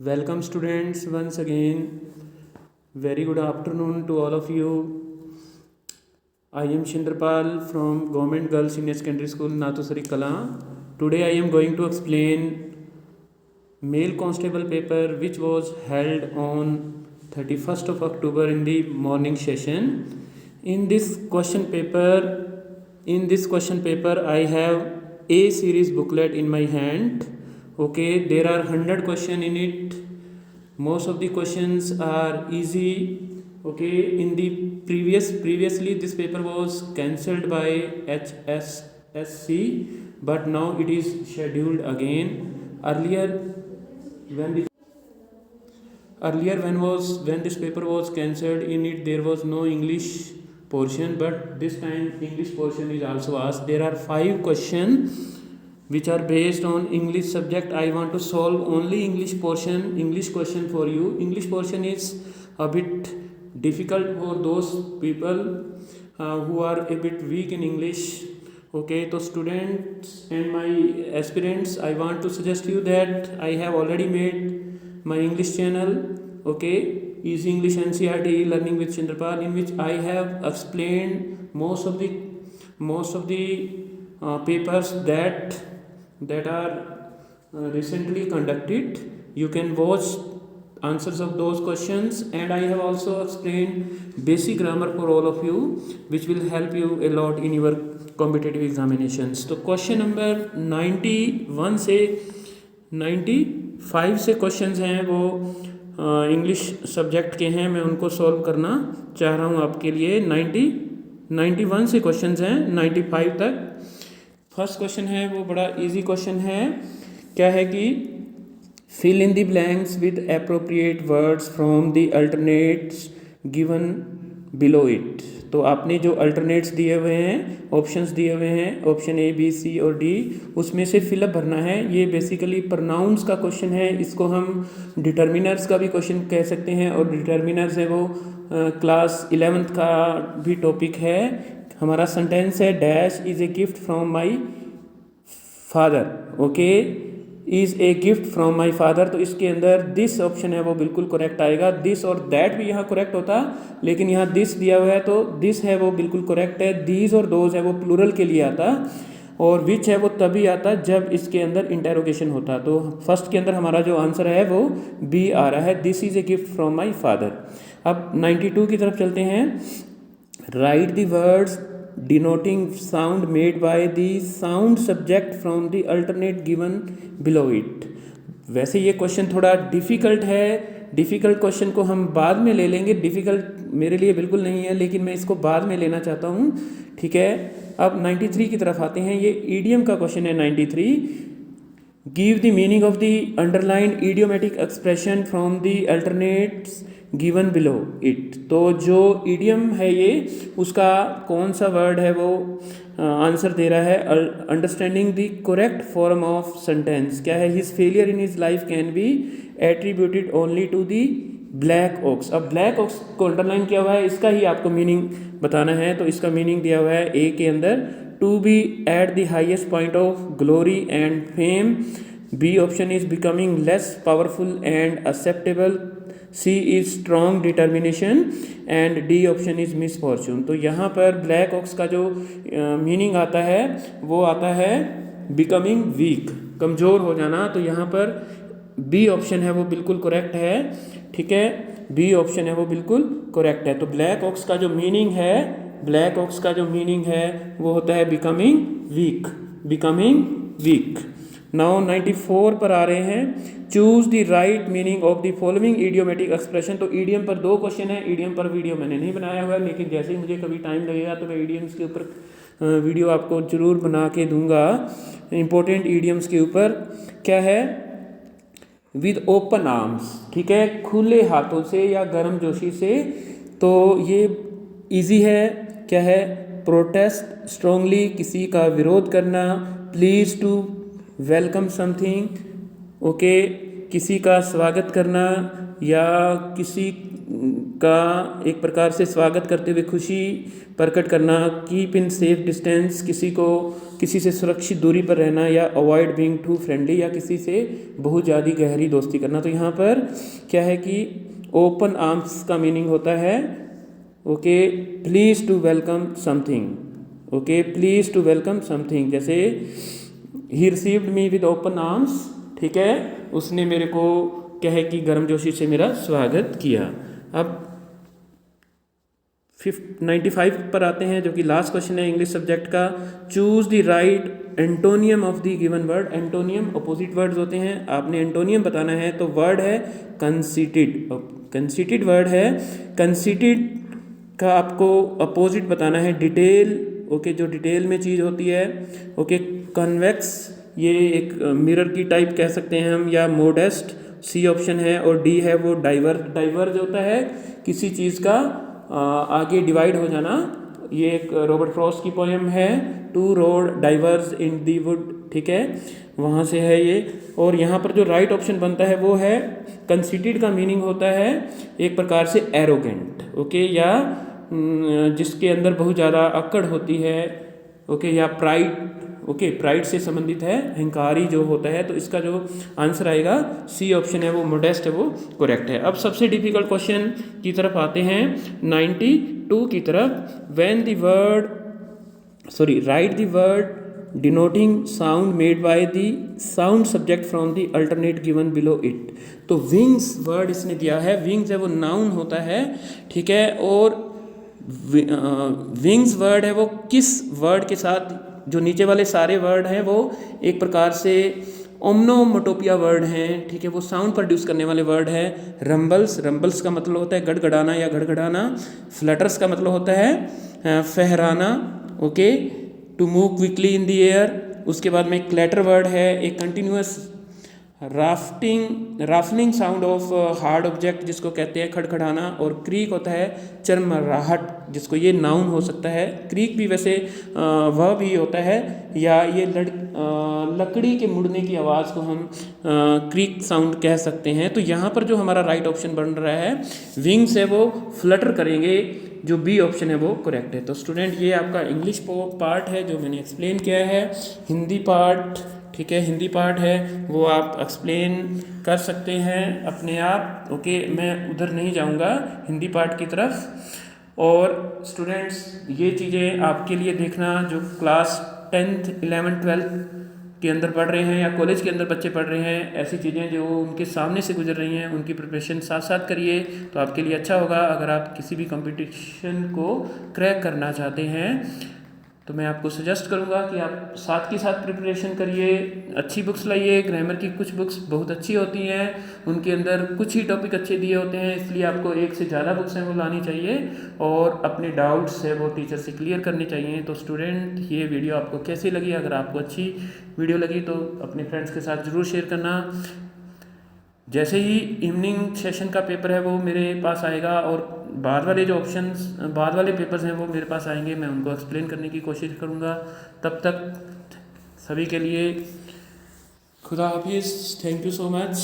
Welcome students once again. Very good afternoon to all of you. I am Shindrapal from Government Girls Senior Secondary School, Natusari Kala. Today I am going to explain Male Constable paper which was held on 31st of October in the morning session. In this question paper I have A series booklet in my hand. Okay, there are 100 questions in it. Most of the questions are easy. Okay, in the previously this paper was cancelled by HSSC, but now it is scheduled again. When this paper was cancelled, in it there was no English portion, but this time English portion is also asked. There are 5 questions which are based on English subject. I want to solve only English question for you. English portion is a bit difficult for those people who are a bit weak in English. Okay, so students and my aspirants, I want to suggest you that I have already made my English channel, okay, Easy English NCERT Learning with Shindrapal, in which I have explained most of the papers that are recently conducted. You can watch answers of those questions, and I have also explained basic grammar for all of you, which will help you a lot in your competitive examinations. तो question number 91 से 95 से questions हैं वो English subject के हैं. मैं उनको solve करना चाह रहा हूँ आपके लिए. 91 से क्वेश्चंस हैं 95 तक. फर्स्ट क्वेश्चन है वो बड़ा इजी क्वेश्चन है. क्या है कि fill in the blanks with appropriate words from the alternates given below it. तो आपने जो अल्टरनेट्स दिए हुए हैं, ऑप्शंस दिए हुए हैं, ऑप्शन ए बी सी और डी, उसमें से फिलअप भरना है. ये बेसिकली प्रोनाउंस का क्वेश्चन है. इसको हम डिटर्मिनर्स का भी क्वेश्चन कह सकते हैं, और डिटर्मिनर्स है वो क्लास 11th का भी टॉपिक है. हमारा सेंटेंस है dash is a gift from my father. Okay, is a gift from my father. तो इसके अंदर दिस ऑप्शन है वो बिल्कुल करेक्ट आएगा. दिस और दैट भी यहाँ करेक्ट होता, लेकिन यहाँ दिस दिया हुआ है तो दिस है वो बिल्कुल करेक्ट है. दीज और दोज है वो प्लूरल के लिए आता, और विच है वो तभी आता जब इसके अंदर इंटेरोगेशन होता. तो फर्स्ट के अंदर हमारा जो आंसर है वो बी आ रहा है, this is a gift from my father. अब 92 की तरफ चलते हैं. Right the words denoting sound made by the sound subject from the alternate given below it. वैसे ये क्वेश्चन थोड़ा डिफ़िकल्ट है. डिफ़िकल्ट क्वेश्चन को हम बाद में ले लेंगे. डिफ़िकल्ट मेरे लिए बिल्कुल नहीं है, लेकिन मैं इसको बाद में लेना चाहता हूँ. ठीक है, अब 93 की तरफ आते हैं. ये ईडियम का क्वेश्चन है 93. Give the meaning of the underlined idiomatic expression from the alternates given below it. तो जो ईडियम है ये, उसका कौन सा वर्ड है वो आंसर दे रहा है. Understanding the correct form of sentence क्या है. His failure in his life can be attributed only to the black ox. अब ब्लैक ऑक्स को अंडरलाइन किया हुआ है, इसका ही आपको मीनिंग बताना है. तो इसका मीनिंग दिया हुआ है ए के अंदर, to be at the highest point of glory and fame. B option is becoming less powerful and acceptable. C is strong determination, and D option is misfortune. तो यहाँ पर ब्लैक ऑक्स का जो मीनिंग आता है वो आता है बिकमिंग वीक, कमज़ोर हो जाना. तो यहाँ पर बी ऑप्शन है वो बिल्कुल करेक्ट है. ठीक है, बी ऑप्शन है वो बिल्कुल करेक्ट है. तो ब्लैक ऑक्स का जो मीनिंग है वो होता है बिकमिंग वीक. नाउ 94 पर आ रहे हैं. Choose the right meaning of the following idiomatic expression. तो ईडियम पर 2 क्वेश्चन है. ईडियम पर वीडियो मैंने नहीं बनाया हुआ है, लेकिन जैसे ही मुझे कभी टाइम लगेगा तो मैं ईडियम्स के ऊपर वीडियो आपको ज़रूर बना के दूंगा. इंपॉर्टेंट ईडियम्स के ऊपर क्या है. विद ओपन आर्म्स, ठीक है, खुले हाथों से या गर्मजोशी से. तो ये इजी है. क्या है, प्रोटेस्ट स्ट्रांगली, किसी का विरोध करना. Please to welcome something, okay, किसी का स्वागत करना. या किसी का एक प्रकार से स्वागत करते हुए खुशी प्रकट करना, कीप इन सेफ डिस्टेंस, किसी से सुरक्षित दूरी पर रहना, या अवॉइड बीइंग टू फ्रेंडली, या किसी से बहुत ज़्यादा गहरी दोस्ती करना। तो यहाँ पर क्या है कि ओपन आर्म्स का मीनिंग होता है okay please to welcome something, okay please to welcome something, जैसे ही received me with open arms, ठीक है, उसने मेरे को क्या है कि गर्मजोशी से मेरा स्वागत किया। अब 95 पर आते हैं, जो कि लास्ट क्वेश्चन है इंग्लिश सब्जेक्ट का। Choose the right antonym of the given word. Antonym opposite words होते हैं, आपने एंटोनियम बताना है। तो वर्ड है कंसीटेड, कंसीटेड वर्ड है। कंसीटेड का आपको अपोजिट बताना है डिटेल, ओके, जो डिटेल में चीज़ होती है। ओके, कन्वेक्स, ये एक मिरर की टाइप कह सकते हैं हम, या मोडेस्ट, सी ऑप्शन है। और डी है वो डाइवर्ज। डाइवर्ज होता है किसी चीज़ का आगे डिवाइड हो जाना। ये एक रॉबर्ट फ्रॉस्ट की पोएम है, two road diverge in the wood, ठीक है, वहाँ से है ये। और यहाँ पर जो राइट ऑप्शन बनता है वो है कंसीटेड का मीनिंग होता है एक प्रकार से एरोगेंट, ओके, या जिसके अंदर बहुत ज़्यादा अक्कड़ होती है, ओके, या प्राइड, ओके, प्राइड से संबंधित है, अहंकारी जो होता है। तो इसका जो आंसर आएगा सी ऑप्शन है वो मोडेस्ट है, वो करेक्ट है। अब सबसे डिफिकल्ट क्वेश्चन की तरफ आते हैं 92 की तरफ। When the word right the word denoting sound made by the sound subject from the alternate given below it. तो विंग्स वर्ड इसने दिया है, विंग्स है वो नाउन होता है, ठीक है, और विंग्स वर्ड है वो किस वर्ड के साथ, जो नीचे वाले सारे वर्ड हैं वो एक प्रकार से ओमनोमोटोपिया वर्ड हैं, ठीक है, वो साउंड प्रोड्यूस करने वाले वर्ड हैं। रंबल्स, रंबल्स का मतलब होता है गड़गड़ाना या घड़घड़ाना। फ्लटर्स का मतलब होता है फहराना, okay, to move quickly in the air. उसके बाद में क्लैटर वर्ड है, एक continuous ruffling sound of hard object, जिसको कहते हैं खड़खड़ाना। और क्रीक होता है चरमराहट, जिसको ये नाउन हो सकता है। क्रीक भी वैसे वह भी होता है, या ये लकड़ी के मुड़ने की आवाज़ को हम क्रीक साउंड कह सकते हैं। तो यहाँ पर जो हमारा राइट ऑप्शन बन रहा है विंग्स है वो फ्लटर करेंगे, जो बी ऑप्शन है वो करेक्ट है। तो स्टूडेंट ये आपका इंग्लिश पार्ट है जो मैंने एक्सप्लेन किया है। हिंदी पार्ट, ठीक है, हिंदी पार्ट है वो आप एक्सप्लेन कर सकते हैं अपने आप, ओके, मैं उधर नहीं जाऊंगा हिंदी पार्ट की तरफ। और स्टूडेंट्स ये चीज़ें आपके लिए देखना, जो क्लास 10th 11th 12th के अंदर पढ़ रहे हैं या कॉलेज के अंदर बच्चे पढ़ रहे हैं, ऐसी चीज़ें जो उनके सामने से गुजर रही हैं उनकी प्रिपरेशन साथ साथ करिए, तो आपके लिए अच्छा होगा। अगर आप किसी भी कंपटीशन को क्रैक करना चाहते हैं तो मैं आपको सजेस्ट करूंगा कि आप साथ के साथ प्रिपरेशन करिए, अच्छी बुक्स लाइए। ग्रामर की कुछ बुक्स बहुत अच्छी होती हैं, उनके अंदर कुछ ही टॉपिक अच्छे दिए होते हैं, इसलिए आपको एक से ज़्यादा बुक्स हैं वो लानी चाहिए, और अपने डाउट्स है वो टीचर से क्लियर करने चाहिए। तो स्टूडेंट ये वीडियो आपको कैसी लगी? अगर आपको अच्छी वीडियो लगी तो अपने फ्रेंड्स के साथ ज़रूर शेयर करना। जैसे ही इवनिंग सेशन का पेपर है वो मेरे पास आएगा, और बाद वाले पेपर्स हैं वो मेरे पास आएंगे, मैं उनको एक्सप्लेन करने की कोशिश करूँगा। तब तक सभी के लिए खुदा हाफिज़, थैंक यू सो मच।